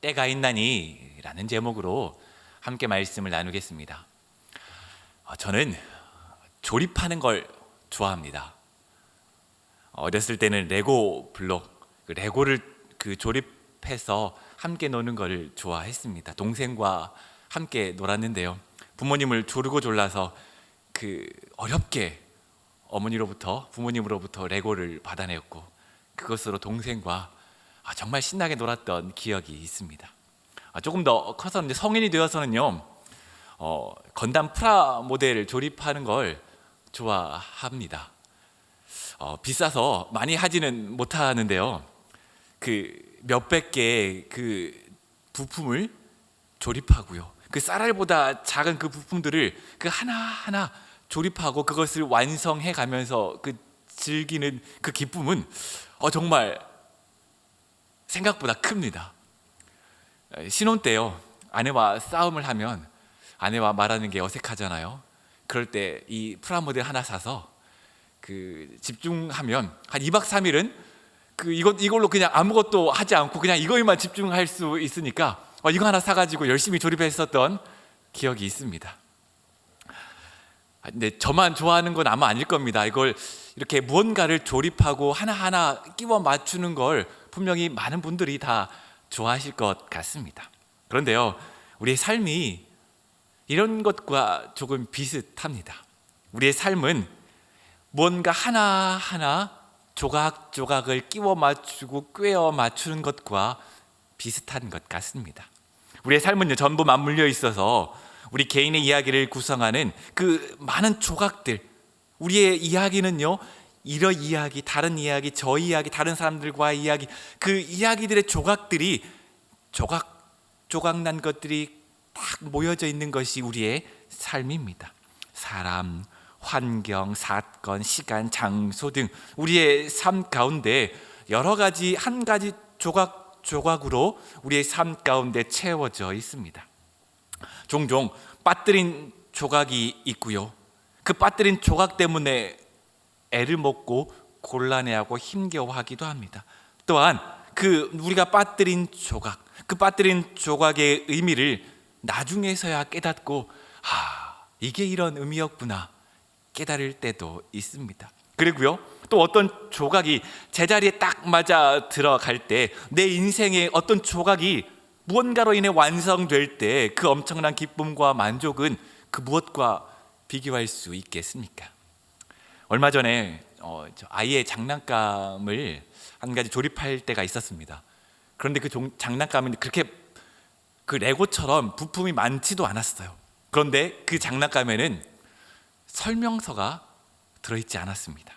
때가 있나니 라는 제목으로 함께 말씀을 나누겠습니다. 저는 조립하는 걸 좋아합니다. 어렸을 때는 레고 블록, 레고를 조립해서 함께 노는 걸 좋아했습니다. 동생과 함께 놀았는데요, 부모님을 조르고 졸라서 어렵게 부모님으로부터 레고를 받아내었고, 그것으로 동생과 정말 신나게 놀았던 기억이 있습니다. 조금 더 커서 이제 성인이 되어서는요, 건담 프라모델 조립하는 걸 좋아합니다. 비싸서 많이 하지는 못하는데요, 몇백 개의 부품을 조립하고요, 쌀알보다 작은 부품들을 하나하나 조립하고 그것을 완성해 가면서 즐기는 기쁨은 정말 생각보다 큽니다. 신혼 때요, 아내와 싸움을 하면 아내와 말하는 게 어색하잖아요. 그럴 때 이 프라모델 하나 사서 집중하면 한 2박 3일은 이걸로 그냥 아무것도 하지 않고 그냥 이거에만 집중할 수 있으니까 이거 하나 사가지고 열심히 조립했었던 기억이 있습니다. 근데 저만 좋아하는 건 아마 아닐 겁니다. 이걸 이렇게 무언가를 조립하고 하나하나 끼워 맞추는 걸 분명히 많은 분들이 다 좋아하실 것 같습니다. 그런데요, 우리의 삶이 이런 것과 조금 비슷합니다. 우리의 삶은 무언가 하나하나 조각조각을 끼워 맞추고 꿰어 맞추는 것과 비슷한 것 같습니다. 우리의 삶은요, 전부 맞물려 있어서 우리 개인의 이야기를 구성하는 많은 조각들, 우리의 이야기는요, 이런 이야기, 다른 이야기, 저 이야기, 다른 사람들과의 이야기, 이야기들의 조각들이 조각난 것들이 딱 모여져 있는 것이 우리의 삶입니다. 사람, 환경, 사건, 시간, 장소 등 우리의 삶 가운데 여러 가지 한 가지 조각으로 우리의 삶 가운데 채워져 있습니다. 종종 빠뜨린 조각이 있고요, 빠뜨린 조각 때문에 애를 먹고 곤란해하고 힘겨워하기도 합니다. 또한 우리가 빠뜨린 조각의 의미를 나중에서야 깨닫고 이게 이런 의미였구나 깨달을 때도 있습니다. 그리고요, 또 어떤 조각이 제자리에 딱 맞아 들어갈 때, 내 인생의 어떤 조각이 무언가로 인해 완성될 때 엄청난 기쁨과 만족은 무엇과 비교할 수 있겠습니까? 얼마 전에 아이의 장난감을 한 가지 조립할 때가 있었습니다. 그런데 장난감은 그렇게 레고처럼 부품이 많지도 않았어요. 그런데 장난감에는 설명서가 들어있지 않았습니다.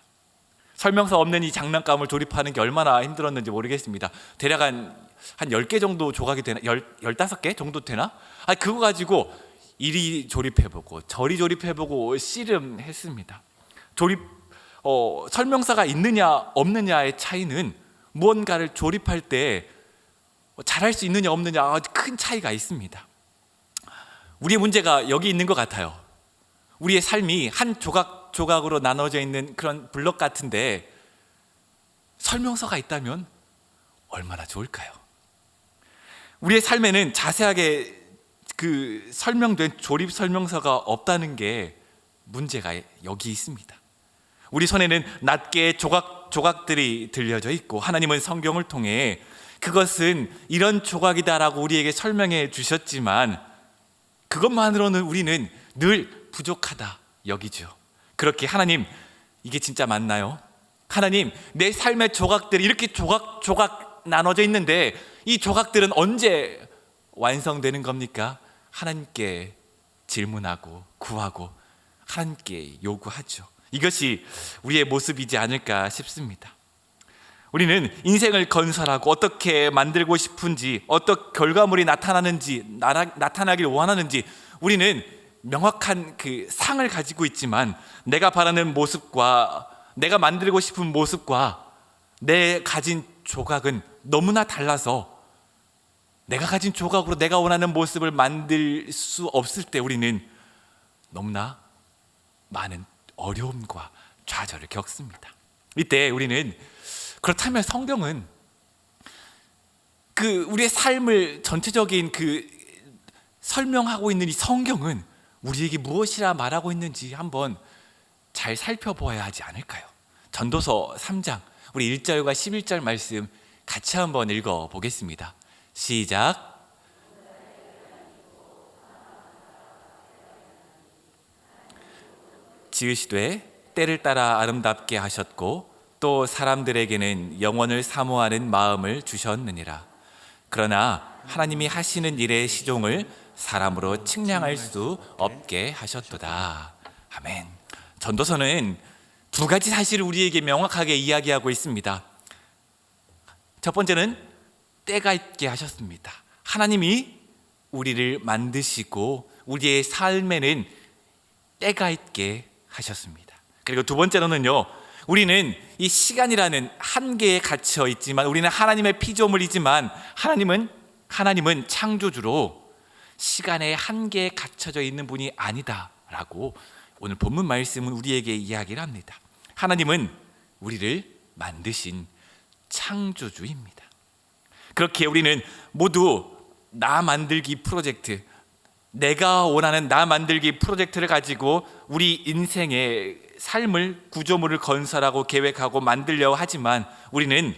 설명서 없는 이 장난감을 조립하는 게 얼마나 힘들었는지 모르겠습니다. 대략 한 10개 정도 조각이 되나? 15개 정도 되나? 그거 가지고 이리 조립해보고 저리 조립해보고 씨름했습니다. 설명서가 있느냐 없느냐의 차이는 무언가를 조립할 때 잘할 수 있느냐 없느냐 큰 차이가 있습니다. 우리의 문제가 여기 있는 것 같아요. 우리의 삶이 한 조각으로 나눠져 있는 그런 블록 같은데 설명서가 있다면 얼마나 좋을까요? 우리의 삶에는 자세하게 설명된 조립 설명서가 없다는 게 문제가 여기 있습니다. 우리 손에는 낱개의 조각들이 들려져 있고, 하나님은 성경을 통해 그것은 이런 조각이다라고 우리에게 설명해 주셨지만 그것만으로는 우리는 늘 부족하다 여기죠. 그렇게 하나님, 이게 진짜 맞나요? 하나님, 내 삶의 조각들이 이렇게 조각 나눠져 있는데 이 조각들은 언제 완성되는 겁니까? 하나님께 질문하고 구하고 하나님께 요구하죠. 이것이 우리의 모습이지 않을까 싶습니다. 우리는 인생을 건설하고 어떻게 만들고 싶은지, 어떤 결과물이 나타나길 원하는지 우리는 명확한 상을 가지고 있지만, 내가 바라는 모습과 내가 만들고 싶은 모습과 내 가진 조각은 너무나 달라서 내가 가진 조각으로 내가 원하는 모습을 만들 수 없을 때 우리는 너무나 많은 어려움과 좌절을 겪습니다. 이때 우리는, 그렇다면 성경은 우리의 삶을 전체적인 설명하고 있는 이 성경은 우리에게 무엇이라 말하고 있는지 한번 잘 살펴보아야 하지 않을까요? 전도서 3장 우리 1절과 11절 말씀 같이 한번 읽어 보겠습니다. 시작. 지으시되 때를 따라 아름답게 하셨고 또 사람들에게는 영원을 사모하는 마음을 주셨느니라. 그러나 하나님이 하시는 일의 시종을 사람으로 측량할 수 없게 하셨도다. 아멘. 전도서는 두 가지 사실을 우리에게 명확하게 이야기하고 있습니다. 첫 번째는 때가 있게 하셨습니다. 하나님이 우리를 만드시고 우리의 삶에는 때가 있게 하셨습니다. 그리고 두 번째로는요, 우리는 이 시간이라는 한계에 갇혀 있지만, 우리는 하나님의 피조물이지만 하나님은 창조주로 시간의 한계에 갇혀져 있는 분이 아니다라고 오늘 본문 말씀은 우리에게 이야기를 합니다. 하나님은 우리를 만드신 창조주입니다. 그렇게 우리는 모두 나 만들기 프로젝트, 내가 원하는 나 만들기 프로젝트를 가지고 우리 인생의 삶을, 구조물을 건설하고 계획하고 만들려고 하지만 우리는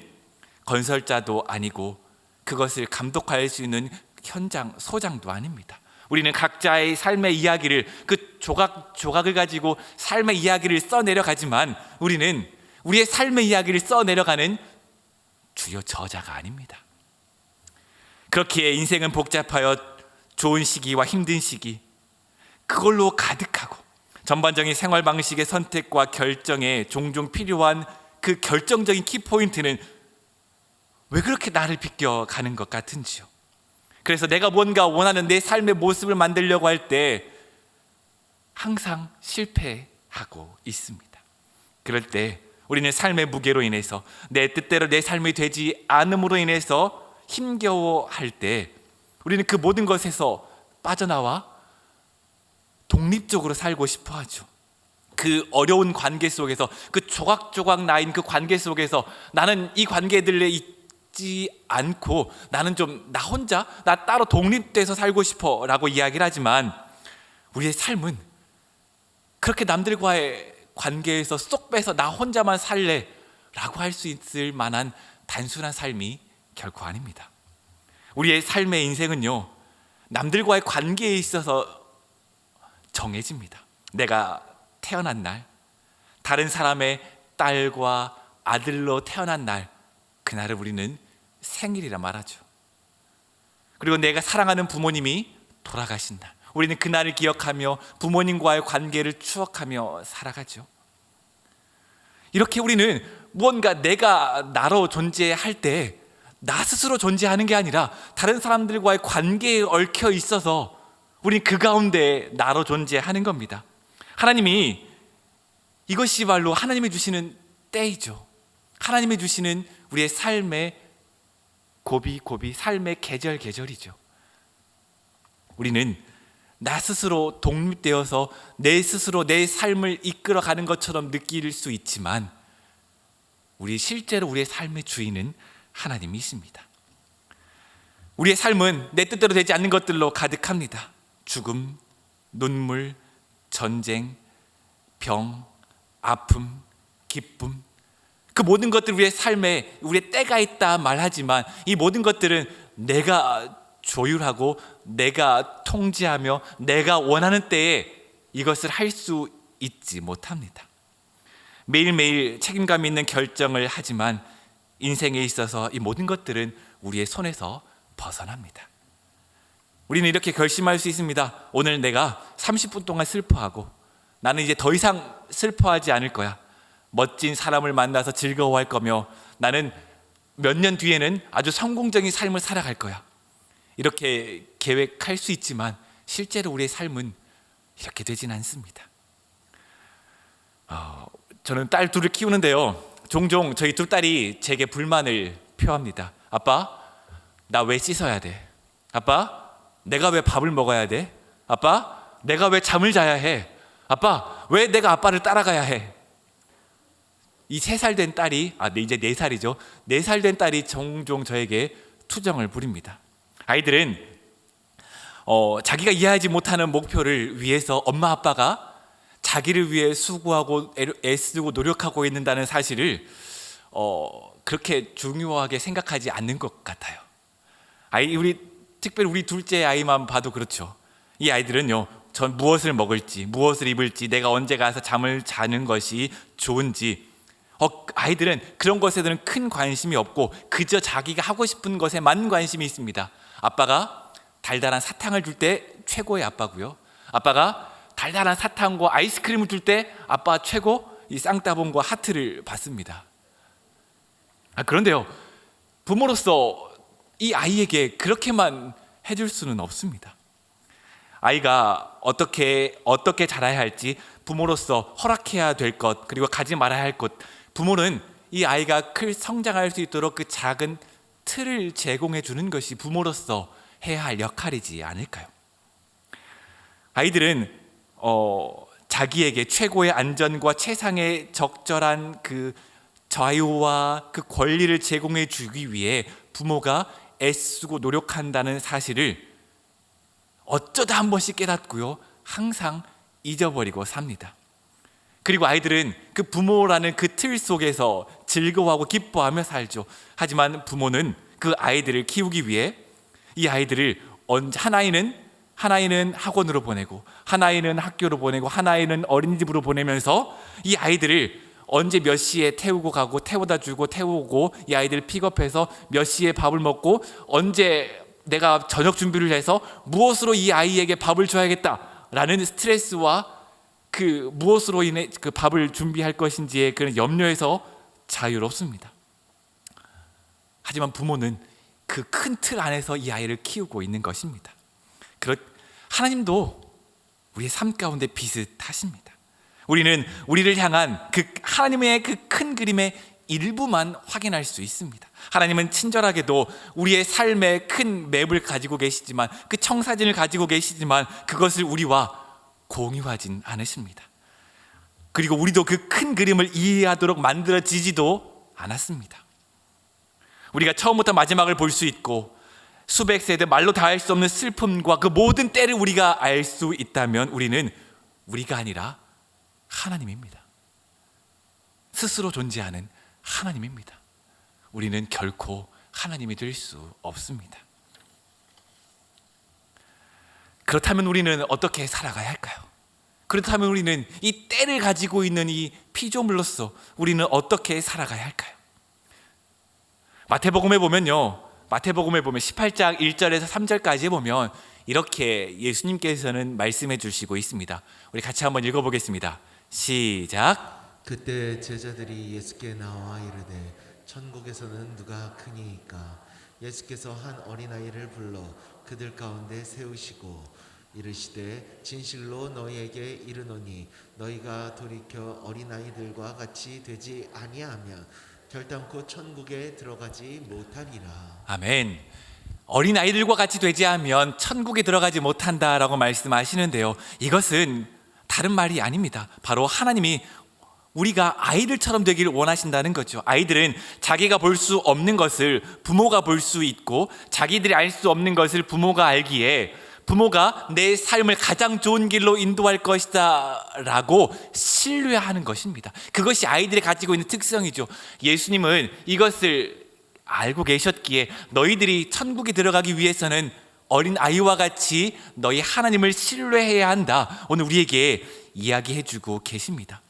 건설자도 아니고 그것을 감독할 수 있는 현장, 소장도 아닙니다. 우리는 각자의 삶의 이야기를, 그 조각을 가지고 삶의 이야기를 써내려가지만 우리는 우리의 삶의 이야기를 써내려가는 주요 저자가 아닙니다. 그렇기에 인생은 복잡하여 좋은 시기와 힘든 시기, 그걸로 가득하고 전반적인 생활 방식의 선택과 결정에 종종 필요한 그 결정적인 키포인트는 왜 그렇게 나를 비껴가는 것 같은지요. 그래서 내가 뭔가 원하는 내 삶의 모습을 만들려고 할 때 항상 실패하고 있습니다. 그럴 때 우리는 삶의 무게로 인해서, 내 뜻대로 내 삶이 되지 않음으로 인해서 힘겨워할 때 우리는 그 모든 것에서 빠져나와 독립적으로 살고 싶어 하죠. 그 어려운 관계 속에서, 그 조각조각 나인 그 관계 속에서 나는 이 관계들에 있지 않고 나는 좀 나 혼자, 나 따로 독립돼서 살고 싶어 라고 이야기를 하지만 우리의 삶은 그렇게 남들과의 관계에서 쏙 빼서 나 혼자만 살래 라고 할 수 있을 만한 단순한 삶이 결코 아닙니다. 우리의 삶의 인생은요, 남들과의 관계에 있어서 정해집니다. 내가 태어난 날, 다른 사람의 딸과 아들로 태어난 날, 그날을 우리는 생일이라 말하죠. 그리고 내가 사랑하는 부모님이 돌아가신 날, 우리는 그날을 기억하며 부모님과의 관계를 추억하며 살아가죠. 이렇게 우리는 무언가 내가 나로 존재할 때 나 스스로 존재하는 게 아니라 다른 사람들과의 관계에 얽혀 있어서 우리는 그 가운데 나로 존재하는 겁니다. 하나님이, 이것이 바로 하나님이 주시는 때이죠. 하나님이 주시는 우리의 삶의 고비, 삶의 계절이죠. 우리는 나 스스로 독립되어서 내 스스로 내 삶을 이끌어가는 것처럼 느낄 수 있지만 실제로 우리의 삶의 주인은 하나님이십니다. 우리의 삶은 내 뜻대로 되지 않는 것들로 가득합니다. 죽음, 눈물, 전쟁, 병, 아픔, 기쁨, 그 모든 것들 우리의 삶에 우리의 때가 있다 말하지만 이 모든 것들은 내가 조율하고 내가 통제하며 내가 원하는 때에 이것을 할 수 있지 못합니다. 매일매일 책임감 있는 결정을 하지만 인생에 있어서 이 모든 것들은 우리의 손에서 벗어납니다. 우리는 이렇게 결심할 수 있습니다. 오늘 내가 30분 동안 슬퍼하고 나는 이제 더 이상 슬퍼하지 않을 거야. 멋진 사람을 만나서 즐거워할 거며 나는 몇 년 뒤에는 아주 성공적인 삶을 살아갈 거야. 이렇게 계획할 수 있지만 실제로 우리의 삶은 이렇게 되진 않습니다. 저는 딸 둘을 키우는데요, 종종 저희 두 딸이 제게 불만을 표합니다. 아빠, 나 왜 씻어야 돼? 아빠, 내가 왜 밥을 먹어야 돼? 아빠, 내가 왜 잠을 자야 해? 아빠, 왜 내가 아빠를 따라가야 해? 이 3살 된 딸이, 이제 4살이죠. 4살 된 딸이 종종 저에게 투정을 부립니다. 아이들은 자기가 이해하지 못하는 목표를 위해서 엄마 아빠가 자기를 위해 수고하고 애쓰고 노력하고 있는다는 사실을 그렇게 중요하게 생각하지 않는 것 같아요. 특별히 우리 둘째 아이만 봐도 그렇죠. 이 아이들은요, 전 무엇을 먹을지, 무엇을 입을지, 내가 언제 가서 잠을 자는 것이 좋은지, 아이들은 그런 것에 대한 큰 관심이 없고 그저 자기가 하고 싶은 것에만 관심이 있습니다. 아빠가 달달한 사탕을 줄 때 최고의 아빠고요, 아빠가 달달한 사탕과 아이스크림을 줄 때 아빠 최고, 이 쌍따봉과 하트를 받습니다. 그런데요, 부모로서 이 아이에게 그렇게만 해줄 수는 없습니다. 아이가 어떻게 자라야 할지 부모로서 허락해야 될 것, 그리고 가지 말아야 할 것, 부모는 이 아이가 성장할 수 있도록 그 작은 틀을 제공해 주는 것이 부모로서 해야 할 역할이지 않을까요? 아이들은 자기에게 최고의 안전과 최상의 적절한 그 자유와 그 권리를 제공해 주기 위해 부모가 애쓰고 노력한다는 사실을 어쩌다 한 번씩 깨닫고요, 항상 잊어버리고 삽니다. 그리고 아이들은 그 부모라는 그 틀 속에서 즐거워하고 기뻐하며 살죠. 하지만 부모는 그 아이들을 키우기 위해 이 아이들을 한 아이는 학원으로 보내고, 한 아이는 학교로 보내고, 한 아이는 어린이집으로 보내면서 이 아이들을 언제 몇 시에 태우고 가고, 태워다 주고 태우고, 이 아이들 픽업해서 몇 시에 밥을 먹고, 언제 내가 저녁 준비를 해서 무엇으로 이 아이에게 밥을 줘야겠다라는 스트레스와 그 무엇으로 인해 그 밥을 준비할 것인지의 그런 염려에서 자유롭습니다. 하지만 부모는 그 큰 틀 안에서 이 아이를 키우고 있는 것입니다. 하나님도 우리의 삶 가운데 비슷하십니다. 우리는 우리를 향한 그 하나님의 그 큰 그림의 일부만 확인할 수 있습니다. 하나님은 친절하게도 우리의 삶의 큰 맵을 가지고 계시지만, 그 청사진을 가지고 계시지만 그것을 우리와 공유하진 않으십니다. 그리고 우리도 그 큰 그림을 이해하도록 만들어지지도 않았습니다. 우리가 처음부터 마지막을 볼 수 있고 수백 세대 말로 다 할 수 없는 슬픔과 그 모든 때를 우리가 알 수 있다면 우리는 우리가 아니라 하나님입니다. 스스로 존재하는 하나님입니다. 우리는 결코 하나님이 될 수 없습니다. 그렇다면 우리는 어떻게 살아가야 할까요? 그렇다면 우리는 이 때를 가지고 있는 이 피조물로서 우리는 어떻게 살아가야 할까요? 마태복음에 보면 18장 1절에서 3절까지 보면 이렇게 예수님께서는 말씀해 주시고 있습니다. 우리 같이 한번 읽어보겠습니다. 시작. 그때 제자들이 예수께 나와 이르되 천국에서는 누가 크니이까? 예수께서 한 어린아이를 불러 그들 가운데 세우시고 이르시되 진실로 너희에게 이르노니 너희가 돌이켜 어린아이들과 같이 되지 아니하면 결단코 천국에 들어가지 못하리라. 아멘. 어린아이들과 같이 되지 않으면 천국에 들어가지 못한다라고 말씀하시는데요, 이것은 다른 말이 아닙니다. 바로 하나님이 우리가 아이들처럼 되기를 원하신다는 거죠. 아이들은 자기가 볼 수 없는 것을 부모가 볼 수 있고, 자기들이 알 수 없는 것을 부모가 알기에 부모가 내 삶을 가장 좋은 길로 인도할 것이다 라고 신뢰하는 것입니다. 그것이 아이들이 가지고 있는 특성이죠. 예수님은 이것을 알고 계셨기에 너희들이 천국에 들어가기 위해서는 어린아이와 같이 너희 하나님을 신뢰해야 한다, 오늘 우리에게 이야기해주고 계십니다.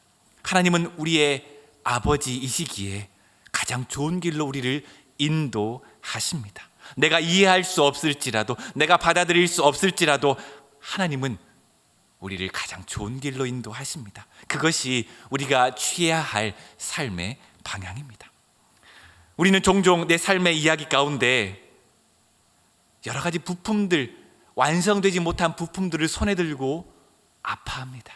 하나님은 우리의 아버지이시기에 가장 좋은 길로 우리를 인도하십니다. 내가 이해할 수 없을지라도, 내가 받아들일 수 없을지라도 하나님은 우리를 가장 좋은 길로 인도하십니다. 그것이 우리가 취해야 할 삶의 방향입니다. 우리는 종종 내 삶의 이야기 가운데 여러 가지 부품들, 완성되지 못한 부품들을 손에 들고 아파합니다.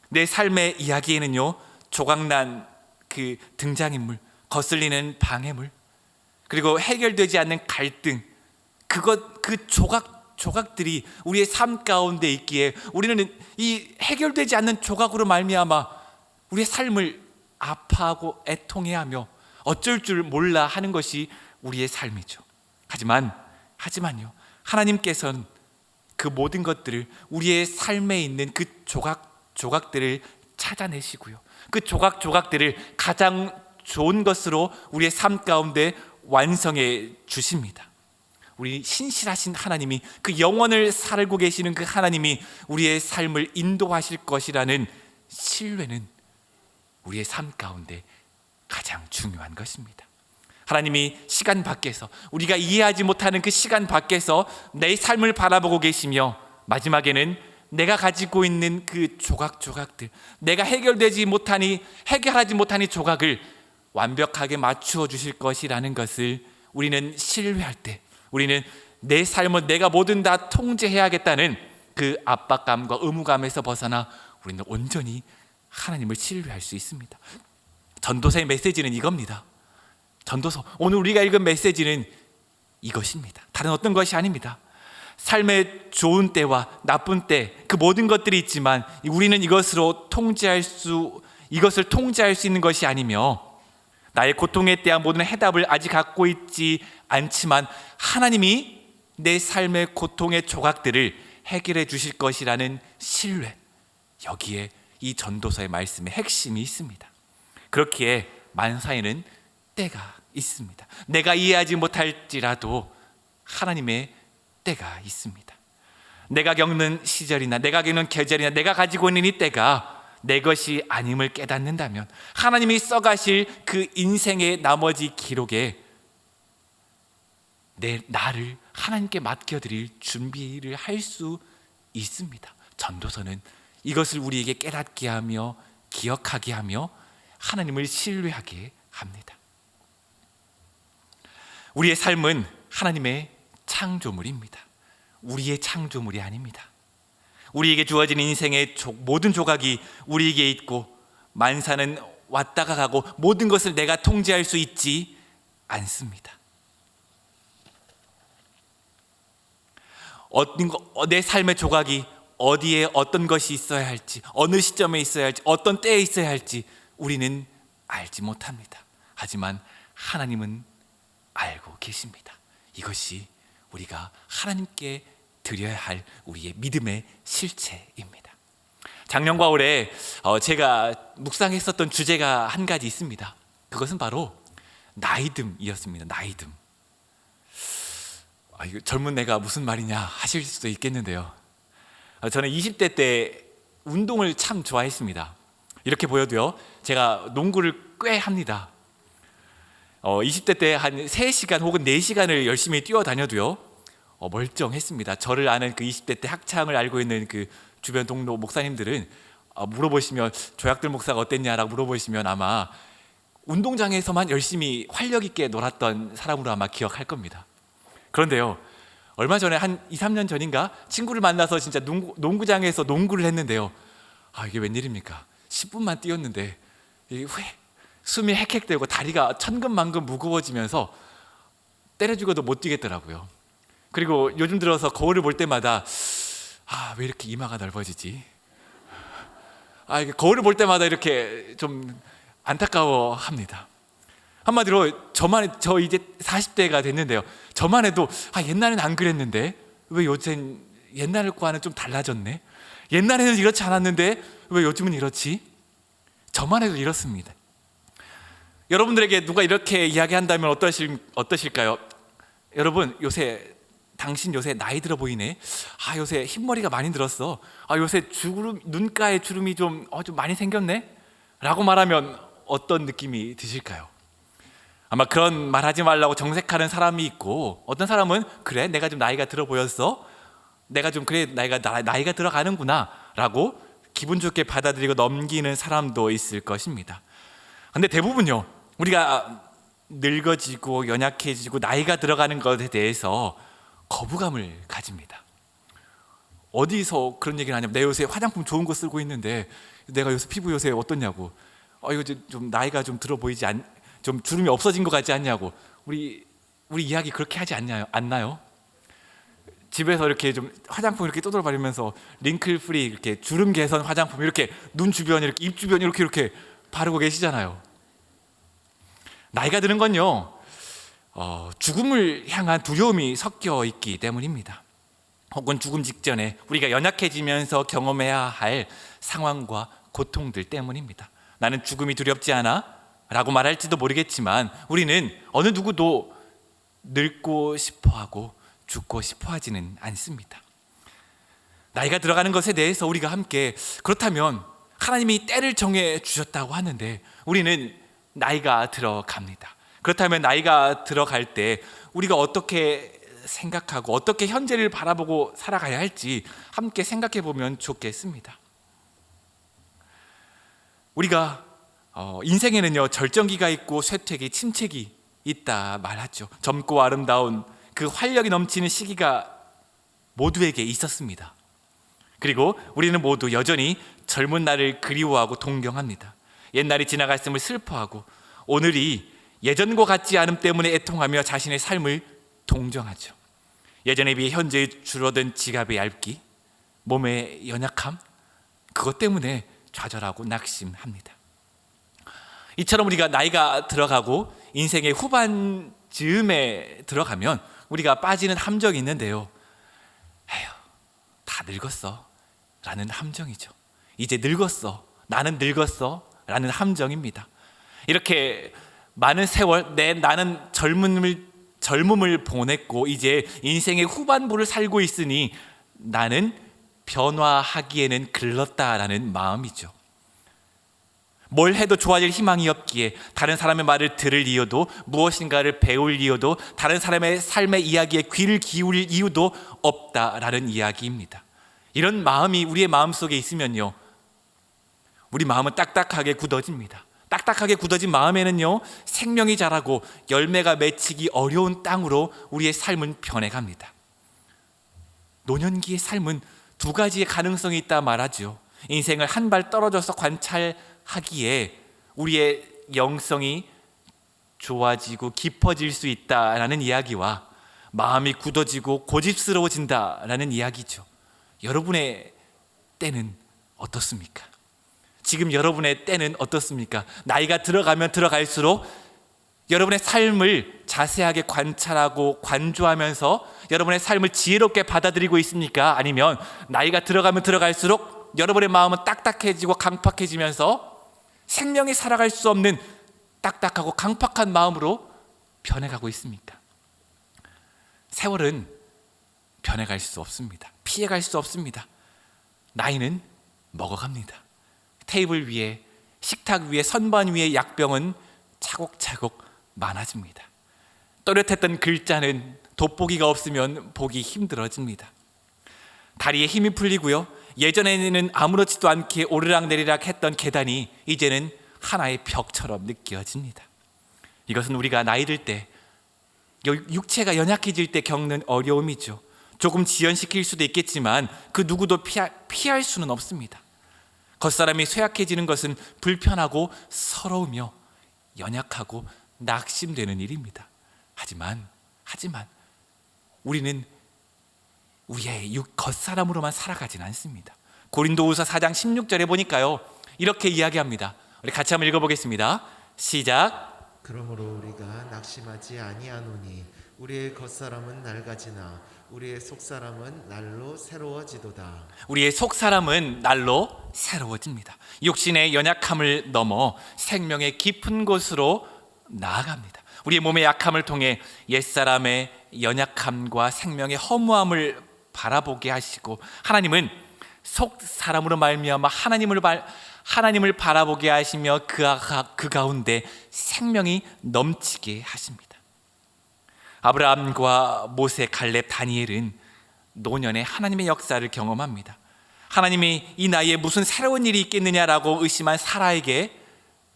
내 삶의 이야기에는요, 조각난 그 등장인물, 거슬리는 방해물, 그리고 해결되지 않는 갈등, 그 조각들이 우리의 삶 가운데 있기에 우리는 이 해결되지 않는 조각으로 말미암아 우리의 삶을 아파하고 애통해하며 어쩔 줄 몰라 하는 것이 우리의 삶이죠. 하지만요, 하나님께서는 그 모든 것들을, 우리의 삶에 있는 그 조각들을 찾아내시고요, 그 조각들을 가장 좋은 것으로 우리의 삶 가운데 완성해 주십니다. 우리 신실하신 하나님이, 그 영원을 살고 계시는 그 하나님이 우리의 삶을 인도하실 것이라는 신뢰는 우리의 삶 가운데 가장 중요한 것입니다. 하나님이 시간 밖에서, 우리가 이해하지 못하는 그 시간 밖에서 내 삶을 바라보고 계시며, 마지막에는 내가 가지고 있는 그 조각들, 내가 해결하지 못하니 조각을 완벽하게 맞추어 주실 것이라는 것을 우리는 신뢰할 때, 우리는 내 삶을 내가 뭐든 다 통제해야겠다는 그 압박감과 의무감에서 벗어나 우리는 온전히 하나님을 신뢰할 수 있습니다. 전도서의 메시지는 이겁니다. 전도서, 오늘 우리가 읽은 메시지는 이것입니다. 다른 어떤 것이 아닙니다. 삶의 좋은 때와 나쁜 때, 그 모든 것들이 있지만 우리는 이것을 통제할 수 있는 것이 아니며, 나의 고통에 대한 모든 해답을 아직 갖고 있지 않지만 하나님이 내 삶의 고통의 조각들을 해결해 주실 것이라는 신뢰, 여기에 이 전도서의 말씀의 핵심이 있습니다. 그렇기에 만사에는 때가 있습니다. 내가 이해하지 못할지라도 하나님의 때가 있습니다. 내가 겪는 시절이나 내가 겪는 계절이나 내가 가지고 있는 이 때가 내 것이 아님을 깨닫는다면, 하나님이 써가실 그 인생의 나머지 기록에 나를 하나님께 맡겨드릴 준비를 할 수 있습니다. 전도서는 이것을 우리에게 깨닫게 하며 기억하게 하며 하나님을 신뢰하게 합니다. 우리의 삶은 하나님의 창조물입니다. 우리의 창조물이 아닙니다. 우리에게 주어진 인생의 모든 조각이 우리에게 있고, 만사는 왔다가 가고 모든 것을 내가 통제할 수 있지 않습니다. 내 삶의 조각이 어디에 어떤 것이 있어야 할지, 어느 시점에 있어야 할지, 어떤 때에 있어야 할지 우리는 알지 못합니다. 하지만 하나님은 알고 계십니다. 이것이 우리가 하나님께 드려야 할 우리의 믿음의 실체입니다. 작년과 올해 제가 묵상했었던 주제가 한 가지 있습니다. 그것은 바로 나이듦이었습니다. 나이듦. 이거 젊은 내가 무슨 말이냐 하실 수도 있겠는데요, 저는 20대 때 운동을 참 좋아했습니다. 이렇게 보여도요, 제가 농구를 꽤 합니다. 20대 때 한 3시간 혹은 4시간을 열심히 뛰어다녀도요, 멀쩡했습니다. 저를 아는 그 20대 때 학창을 알고 있는 그 주변 동료 목사님들은 물어보시면, 조약들 목사가 어땠냐라고 물어보시면 아마 운동장에서만 열심히 활력 있게 놀았던 사람으로 아마 기억할 겁니다. 그런데요, 얼마 전에 한 2-3년 전인가 친구를 만나서 진짜 농구장에서 농구를 했는데요, 이게 웬일입니까? 10분만 뛰었는데 숨이 헥헥대고 다리가 천근만근 무거워지면서 때려 죽어도 못 뛰겠더라고요. 그리고 요즘 들어서 거울을 볼 때마다 왜 이렇게 이마가 넓어지지? 이게 거울을 볼 때마다 이렇게 좀 안타까워합니다. 한마디로 저 이제 40대가 됐는데요, 저만 해도 옛날엔 안 그랬는데 왜 요즘 옛날과는 좀 달라졌네? 옛날에는 이렇지 않았는데 왜 요즘은 이렇지? 저만 해도 이렇습니다. 여러분들에게 누가 이렇게 이야기한다면 어떠실까요? 여러분, 당신 요새 나이 들어 보이네. 요새 흰머리가 많이 들었어. 요새 눈가에 주름이 좀 많이 생겼네? 라고 말하면 어떤 느낌이 드실까요? 아마 그런 말하지 말라고 정색하는 사람이 있고, 어떤 사람은 그래, 내가 좀 나이가 들어 보였어? 내가 좀 그래, 나이가 들어가는구나 라고 기분 좋게 받아들이고 넘기는 사람도 있을 것입니다. 근데 대부분요, 우리가 늙어지고 연약해지고 나이가 들어가는 것에 대해서 거부감을 가집니다. 어디서 그런 얘기를 하냐면, 내 요새 화장품 좋은 거 쓰고 있는데 내가 요새 피부 요새 어떻냐고, 이거 좀 나이가 좀 들어 보이지 좀 주름이 없어진 것 같지 않냐고. 우리 이야기 그렇게 하지 않나요? 집에서 이렇게 좀 화장품 이렇게 떠돌아 바르면서 링클 프리 이렇게 주름 개선 화장품 이렇게 눈 주변 이렇게 입 주변 이렇게 바르고 계시잖아요. 나이가 드는 건요, 죽음을 향한 두려움이 섞여 있기 때문입니다. 혹은 죽음 직전에 우리가 연약해지면서 경험해야 할 상황과 고통들 때문입니다. 나는 죽음이 두렵지 않아? 라고 말할지도 모르겠지만 우리는 어느 누구도 늙고 싶어하고 죽고 싶어하지는 않습니다. 나이가 들어가는 것에 대해서 우리가 함께, 그렇다면 하나님이 때를 정해 주셨다고 하는데 우리는 나이가 들어갑니다. 그렇다면 나이가 들어갈 때 우리가 어떻게 생각하고 어떻게 현재를 바라보고 살아가야 할지 함께 생각해 보면 좋겠습니다. 우리가 인생에는요, 절정기가 있고 쇠퇴기, 침체기 있다 말하죠. 젊고 아름다운 그 활력이 넘치는 시기가 모두에게 있었습니다. 그리고 우리는 모두 여전히 젊은 날을 그리워하고 동경합니다. 옛날이 지나갔음을 슬퍼하고 오늘이 예전과 같지 않음 때문에 애통하며 자신의 삶을 동정하죠. 예전에 비해 현재의 줄어든 지갑의 얇기, 몸의 연약함, 그것 때문에 좌절하고 낙심합니다. 이처럼 우리가 나이가 들어가고 인생의 후반 즈음에 들어가면 우리가 빠지는 함정이 있는데요, 에휴, 다 늙었어 라는 함정이죠. 이제 늙었어, 나는 늙었어 라는 함정입니다. 이렇게 많은 세월 나는 젊음을 보냈고 이제 인생의 후반부를 살고 있으니 나는 변화하기에는 글렀다라는 마음이죠. 뭘 해도 좋아질 희망이 없기에 다른 사람의 말을 들을 이유도, 무엇인가를 배울 이유도, 다른 사람의 삶의 이야기에 귀를 기울일 이유도 없다라는 이야기입니다. 이런 마음이 우리의 마음속에 있으면요, 우리 마음은 딱딱하게 굳어집니다. 딱딱하게 굳어진 마음에는요, 생명이 자라고 열매가 맺히기 어려운 땅으로 우리의 삶은 변해갑니다. 노년기의 삶은 두 가지의 가능성이 있다 말하죠. 인생을 한 발 떨어져서 관찰하기에 우리의 영성이 좋아지고 깊어질 수 있다라는 이야기와 마음이 굳어지고 고집스러워진다라는 이야기죠. 여러분의 때는 어떻습니까? 지금 여러분의 때는 어떻습니까? 나이가 들어가면 들어갈수록 여러분의 삶을 자세하게 관찰하고 관조하면서 여러분의 삶을 지혜롭게 받아들이고 있습니까? 아니면 나이가 들어가면 들어갈수록 여러분의 마음은 딱딱해지고 강팍해지면서 생명이 살아갈 수 없는 딱딱하고 강팍한 마음으로 변해가고 있습니까? 세월은 변해갈 수 없습니다. 피해갈 수 없습니다. 나이는 먹어갑니다. 테이블 위에, 식탁 위에, 선반 위에 약병은 차곡차곡 많아집니다. 또렷했던 글자는 돋보기가 없으면 보기 힘들어집니다. 다리에 힘이 풀리고요, 예전에는 아무렇지도 않게 오르락내리락 했던 계단이 이제는 하나의 벽처럼 느껴집니다. 이것은 우리가 나이 들 때, 육체가 연약해질 때 겪는 어려움이죠. 조금 지연시킬 수도 있겠지만 그 누구도 피할 수는 없습니다. 겉사람이 쇠약해지는 것은 불편하고 서러우며 연약하고 낙심되는 일입니다. 하지만 우리는 우리의 겉사람으로만 살아가진 않습니다. 고린도후서 4장 16절에 보니까요, 이렇게 이야기합니다. 우리 같이 한번 읽어보겠습니다. 시작. 그러므로 우리가 낙심하지 아니하노니 우리의 겉사람은 낡아지나 우리의 속사람은 날로 새로워지도다. 우리의 속사람은 날로 새로워집니다. 육신의 연약함을 넘어 생명의 깊은 곳으로 나아갑니다. 우리의 몸의 약함을 통해 옛사람의 연약함과 생명의 허무함을 바라보게 하시고, 하나님은 속사람으로 말미암아 하나님을 바라보게 하시며 그 가운데 생명이 넘치게 하십니다. 아브라함과 모세, 갈렙, 다니엘은 노년에 하나님의 역사를 경험합니다. 하나님이 이 나이에 무슨 새로운 일이 있겠느냐라고 의심한 사라에게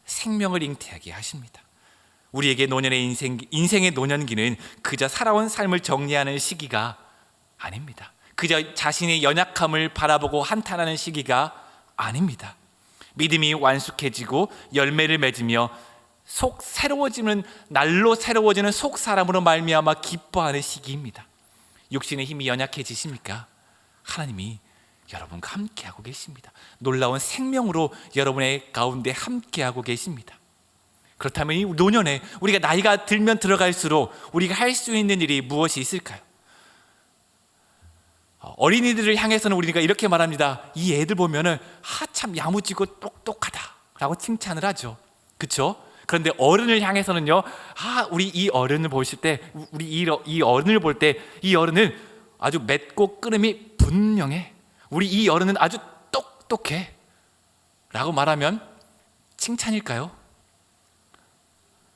생명을 잉태하게 하십니다. 우리에게 노년의 인생의 노년기는 그저 살아온 삶을 정리하는 시기가 아닙니다. 그저 자신의 연약함을 바라보고 한탄하는 시기가 아닙니다. 믿음이 완숙해지고 열매를 맺으며 날로 새로워지는 속 사람으로 말미암아 기뻐하는 시기입니다. 육신의 힘이 연약해지십니까? 하나님이 여러분과 함께하고 계십니다. 놀라운 생명으로 여러분의 가운데 함께하고 계십니다. 그렇다면 이 노년에 우리가 나이가 들면 들어갈수록 우리가 할 수 있는 일이 무엇이 있을까요? 어린이들을 향해서는 우리가 이렇게 말합니다. 이 애들 보면은 참 야무지고 똑똑하다라고 칭찬을 하죠. 그렇죠? 그런데 어른을 향해서는요. 우리 이 어른을 보실 때, 우리 이 어른을 볼 때 이 어른은 아주 맺고 끓음이 분명해. 우리 이 어른은 아주 똑똑해. 라고 말하면 칭찬일까요?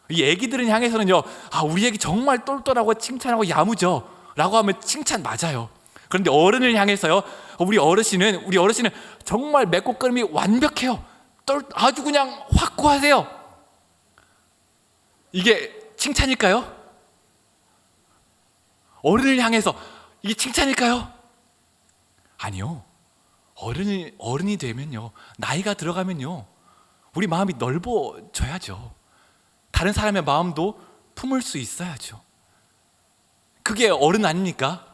이 애기들을 향해서는요. 우리 애기 정말 똘똘하고 칭찬하고 야무져. 라고 하면 칭찬 맞아요. 그런데 어른을 향해서요. 우리 어르신은 정말 맺고 끓음이 완벽해요. 아주 그냥 확고하세요. 이게 칭찬일까요? 어른을 향해서 이게 칭찬일까요? 아니요. 어른이 되면요, 나이가 들어가면요, 우리 마음이 넓어져야죠. 다른 사람의 마음도 품을 수 있어야죠. 그게 어른 아닙니까?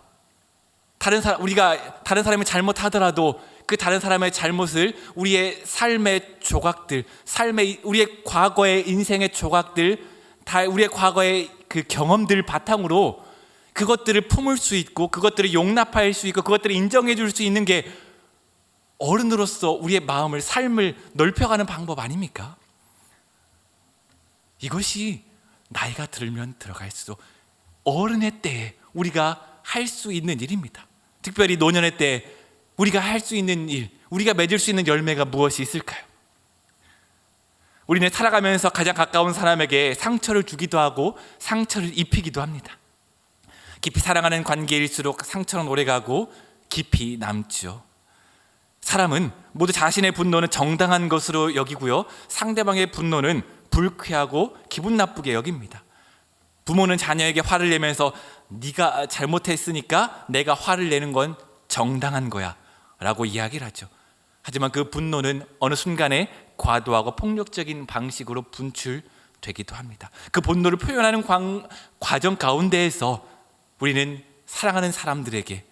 우리가 다른 사람이 잘못하더라도 그 다른 사람의 잘못을 우리의 삶의 조각들, 우리의 과거의 인생의 조각들, 우리의 과거의 그 경험들 바탕으로 그것들을 품을 수 있고 그것들을 용납할 수 있고 그것들을 인정해 줄 수 있는 게 어른으로서 우리의 마음을, 삶을 넓혀가는 방법 아닙니까? 이것이 나이가 들면 들어갈수록 어른의 때에 우리가 할 수 있는 일입니다. 특별히 노년의 때 우리가 할 수 있는 일, 우리가 맺을 수 있는 열매가 무엇이 있을까요? 우리는 살아가면서 가장 가까운 사람에게 상처를 주기도 하고 상처를 입히기도 합니다. 깊이 사랑하는 관계일수록 상처는 오래가고 깊이 남죠. 사람은 모두 자신의 분노는 정당한 것으로 여기고요, 상대방의 분노는 불쾌하고 기분 나쁘게 여깁니다. 부모는 자녀에게 화를 내면서 네가 잘못했으니까 내가 화를 내는 건 정당한 거야 라고 이야기를 하죠. 하지만 그 분노는 어느 순간에 과도하고 폭력적인 방식으로 분출되기도 합니다. 그 분노를 표현하는 과정 가운데에서 우리는 사랑하는 사람들에게,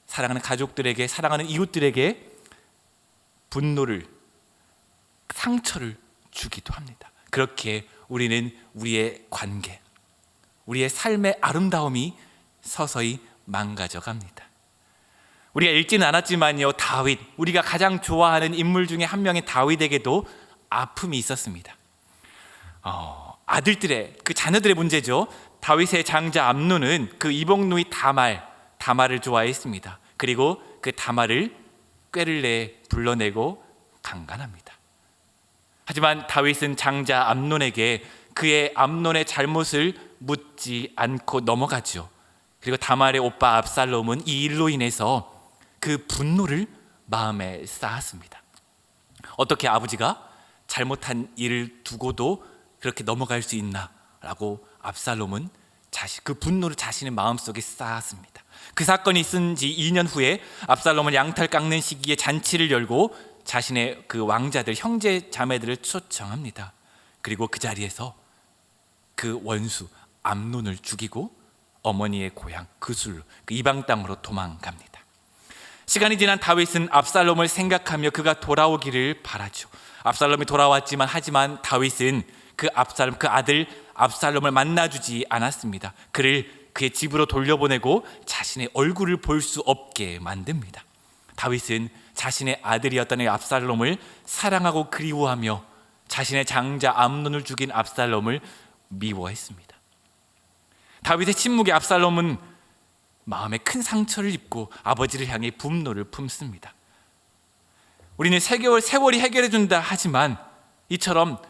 사랑하는 가족들에게, 사랑하는 이웃들에게 분노를, 상처를 주기도 합니다. 그렇게 우리는 우리의 관계, 우리의 삶의 아름다움이 서서히 망가져 갑니다. 우리가 읽지는 않았지만요, 다윗, 우리가 가장 좋아하는 인물 중에 한 명의 다윗에게도 아픔이 있었습니다. 아들들의, 그 자녀들의 문제죠. 다윗의 장자 암논은 그 이복누이 다말을 좋아했습니다. 그리고 그 다말을 꾀를 내 불러내고 강간합니다. 하지만 다윗은 장자 암논에게 그의 암논의 잘못을 묻지 않고 넘어가죠. 그리고 다말의 오빠 압살롬은 이 일로 인해서 그 분노를 마음에 쌓았습니다. 어떻게 아버지가 잘못한 일을 두고도 그렇게 넘어갈 수 있나? 라고 압살롬은 그 분노를 자신의 마음속에 쌓았습니다. 그 사건이 있은 지 2년 후에 압살롬은 양털 깎는 시기에 잔치를 열고 자신의 그 왕자들, 형제 자매들을 초청합니다. 그리고 그 자리에서 그 원수 암논을 죽이고 어머니의 고향 그술로, 그 이방 땅으로 도망갑니다. 시간이 지난 다윗은 압살롬을 생각하며 그가 돌아오기를 바라죠. 압살롬이 돌아왔지만 하지만 다윗은 그 아들 압살롬을 만나주지 않았습니다. 그를 그의 집으로 돌려보내고 자신의 얼굴을 볼 수 없게 만듭니다. 다윗은 자신의 아들이었던 이 압살롬을 사랑하고 그리워하며 자신의 장자 암논을 죽인 압살롬을 미워했습니다. 다윗의 침묵에 압살롬은 마음에 큰 상처를 입고 아버지를 향해 분노를 품습니다. 우리는 세월이 해결해 준다 하지만 이처럼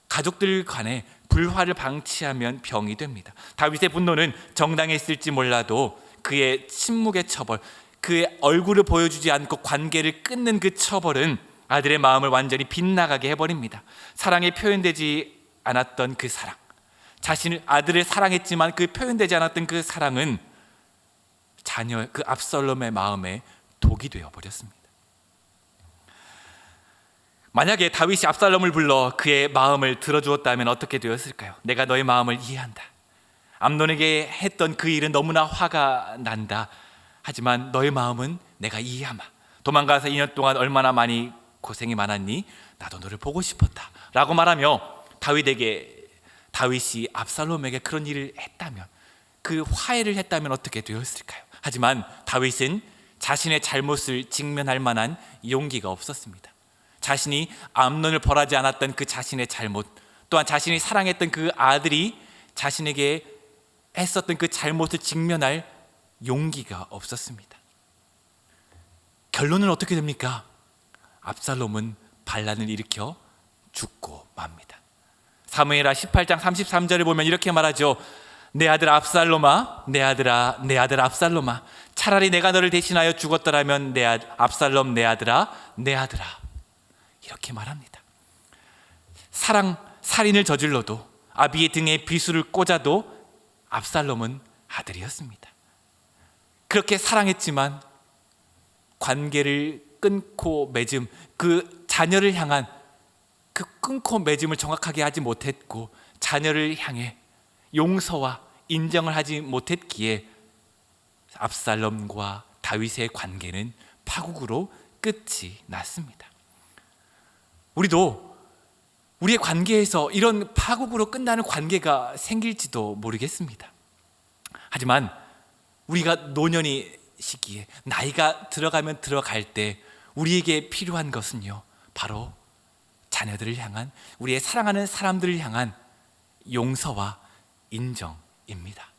가족들 간에 불화를 방치하면 병이 됩니다. 다윗의 분노는 정당했을지 몰라도 그의 침묵의 처벌, 그의 얼굴을 보여주지 않고 관계를 끊는 그 처벌은 아들의 마음을 완전히 빗나가게 해버립니다. 사랑이 표현되지 않았던 그 사랑, 아들을 사랑했지만 그 표현되지 않았던 그 사랑은 그 압살롬의 마음에 독이 되어버렸습니다. 만약에 다윗이 압살롬을 불러 그의 마음을 들어주었다면 어떻게 되었을까요? 내가 너의 마음을 이해한다. 암논에게 했던 그 일은 너무나 화가 난다. 하지만 너의 마음은 내가 이해하마. 도망가서 2년 동안 얼마나 많이 고생이 많았니? 나도 너를 보고 싶었다 라고 말하며 다윗이 압살롬에게 그런 일을 했다면, 그 화해를 했다면 어떻게 되었을까요? 하지만 다윗은 자신의 잘못을 직면할 만한 용기가 없었습니다. 자신이 암논을 벌하지 않았던 그 자신의 잘못, 또한 자신이 사랑했던 그 아들이 자신에게 했었던 그 잘못을 직면할 용기가 없었습니다. 결론은 어떻게 됩니까? 압살롬은 반란을 일으켜 죽고 맙니다. 사무엘하 18장 33절을 보면 이렇게 말하죠. 내 아들 압살롬아, 내 아들아, 내 아들 압살롬아, 차라리 내가 너를 대신하여 죽었더라면 내 압살롬, 내 아들아, 내 아들아, 이렇게 말합니다. 살인을 저질러도, 아비의 등에 비수를 꽂아도 압살롬은 아들이었습니다. 그렇게 사랑했지만 관계를 끊고 맺음, 그 자녀를 향한 그 끊고 맺음을 정확하게 하지 못했고, 자녀를 향해 용서와 인정을 하지 못했기에 압살롬과 다윗의 관계는 파국으로 끝이 났습니다. 우리도 우리의 관계에서 이런 파국으로 끝나는 관계가 생길지도 모르겠습니다. 하지만 우리가 노년의 시기에, 나이가 들어가면 들어갈 때 우리에게 필요한 것은요, 바로 자녀들을 향한, 우리의 사랑하는 사람들을 향한 용서와 인정입니다.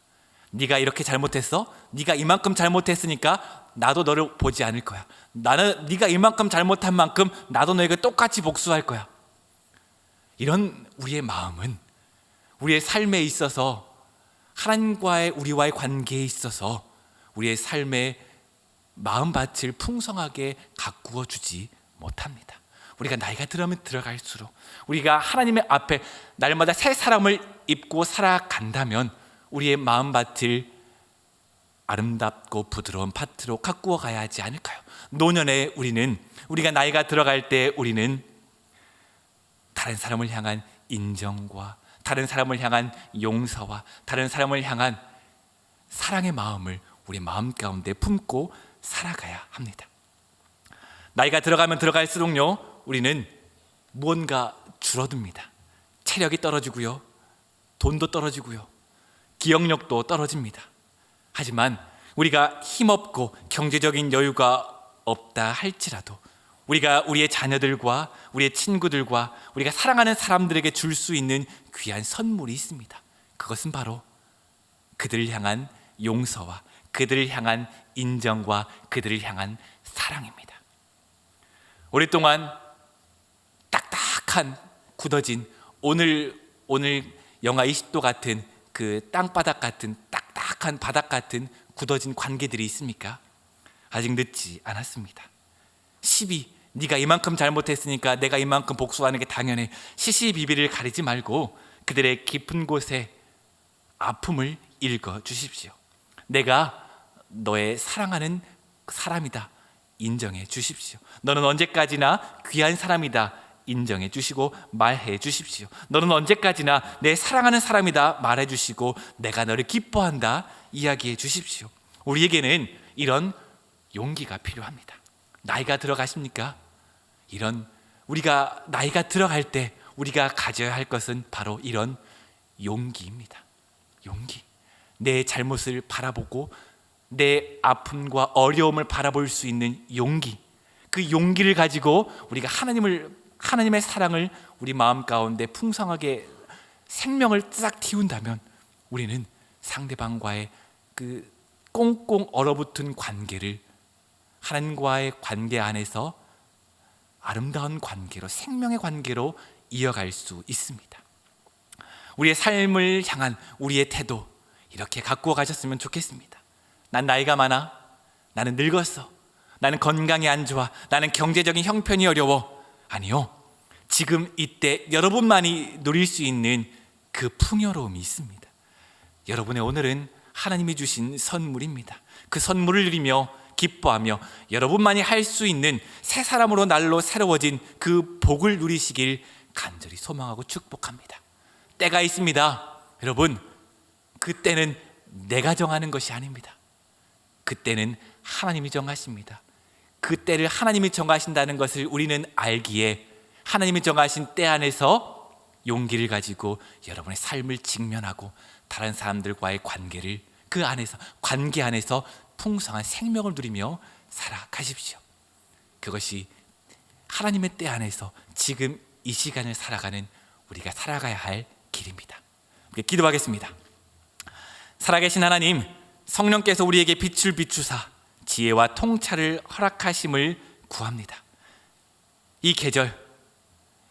네가 이렇게 잘못했어? 네가 이만큼 잘못했으니까 나도 너를 보지 않을 거야. 네가 이만큼 잘못한 만큼 나도 너에게 똑같이 복수할 거야. 이런 우리의 마음은 우리의 삶에 있어서, 하나님과의 우리와의 관계에 있어서 우리의 삶의 마음밭을 풍성하게 가꾸어 주지 못합니다. 우리가 나이가 들어가면 들어갈수록, 우리가 하나님의 앞에 날마다 새 사람을 입고 살아간다면 우리의 마음밭을 아름답고 부드러운 밭으로 가꾸어 가야 하지 않을까요? 노년에 우리가 나이가 들어갈 때 우리는 다른 사람을 향한 인정과, 다른 사람을 향한 용서와, 다른 사람을 향한 사랑의 마음을 우리 마음 가운데 품고 살아가야 합니다. 나이가 들어가면 들어갈수록요, 우리는 무언가 줄어듭니다. 체력이 떨어지고요, 돈도 떨어지고요, 기억력도 떨어집니다. 하지만 우리가 힘없고 경제적인 여유가 없다 할지라도 우리가 우리의 자녀들과 우리의 친구들과 우리가 사랑하는 사람들에게 줄 수 있는 귀한 선물이 있습니다. 그것은 바로 그들을 향한 용서와 그들을 향한 인정과 그들을 향한 사랑입니다. 오랫동안 딱딱한 굳어진, 오늘 영하 20도 같은 그 땅바닥 같은 딱딱한 바닥 같은 굳어진 관계들이 있습니까? 아직 늦지 않았습니다. 시비, 네가 이만큼 잘못했으니까 내가 이만큼 복수하는 게 당연해. 시시비비를 가리지 말고 그들의 깊은 곳에 아픔을 읽어 주십시오. 내가 너의 사랑하는 사람이다, 인정해 주십시오. 너는 언제까지나 귀한 사람이다, 인정해 주시고 말해 주십시오. 너는 언제까지나 내 사랑하는 사람이다 말해 주시고 내가 너를 기뻐한다 이야기해 주십시오. 우리에게는 이런 용기가 필요합니다. 나이가 들어가십니까? 우리가 나이가 들어갈 때 우리가 가져야 할 것은 바로 이런 용기입니다. 용기. 내 잘못을 바라보고 내 아픔과 어려움을 바라볼 수 있는 용기. 그 용기를 가지고 우리가 하나님의 사랑을 우리 마음 가운데 풍성하게 생명을 싹 틔운다면 우리는 상대방과의 그 꽁꽁 얼어붙은 관계를 하나님과의 관계 안에서 아름다운 관계로, 생명의 관계로 이어갈 수 있습니다. 우리의 삶을 향한 우리의 태도, 이렇게 가꾸어 가셨으면 좋겠습니다. 난 나이가 많아, 나는 늙었어, 나는 건강이 안 좋아, 나는 경제적인 형편이 어려워. 아니요, 지금 이때 여러분만이 누릴 수 있는 그 풍요로움이 있습니다. 여러분의 오늘은 하나님이 주신 선물입니다. 그 선물을 누리며 기뻐하며 여러분만이 할 수 있는 새 사람으로 날로 새로워진 그 복을 누리시길 간절히 소망하고 축복합니다. 때가 있습니다. 여러분, 그 때는 내가 정하는 것이 아닙니다. 그 때는 하나님이 정하십니다. 그 때를 하나님이 정하신다는 것을 우리는 알기에 하나님이 정하신 때 안에서 용기를 가지고 여러분의 삶을 직면하고 다른 사람들과의 관계를 그 안에서, 관계 안에서 풍성한 생명을 누리며 살아가십시오. 그것이 하나님의 때 안에서 지금 이 시간을 살아가는 우리가 살아가야 할 길입니다. 우리 기도하겠습니다. 살아계신 하나님, 성령께서 우리에게 빛을 비추사 지혜와 통찰을 허락하심을 구합니다. 이 계절,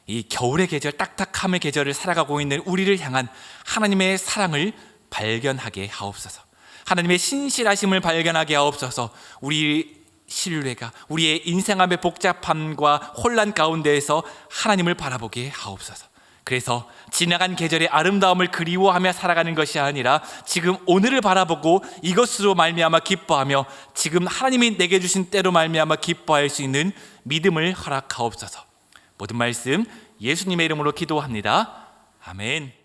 이 겨울의 계절, 딱딱함의 계절을 살아가고 있는 우리를 향한 하나님의 사랑을 발견하게 하옵소서. 하나님의 신실하심을 발견하게 하옵소서. 우리 신뢰가, 우리의 인생함의 복잡함과 혼란 가운데에서 하나님을 바라보게 하옵소서. 그래서 지나간 계절의 아름다움을 그리워하며 살아가는 것이 아니라 지금 오늘을 바라보고 이것으로 말미암아 기뻐하며 지금 하나님이 내게 주신 때로 말미암아 기뻐할 수 있는 믿음을 허락하옵소서. 모든 말씀 예수님의 이름으로 기도합니다. 아멘.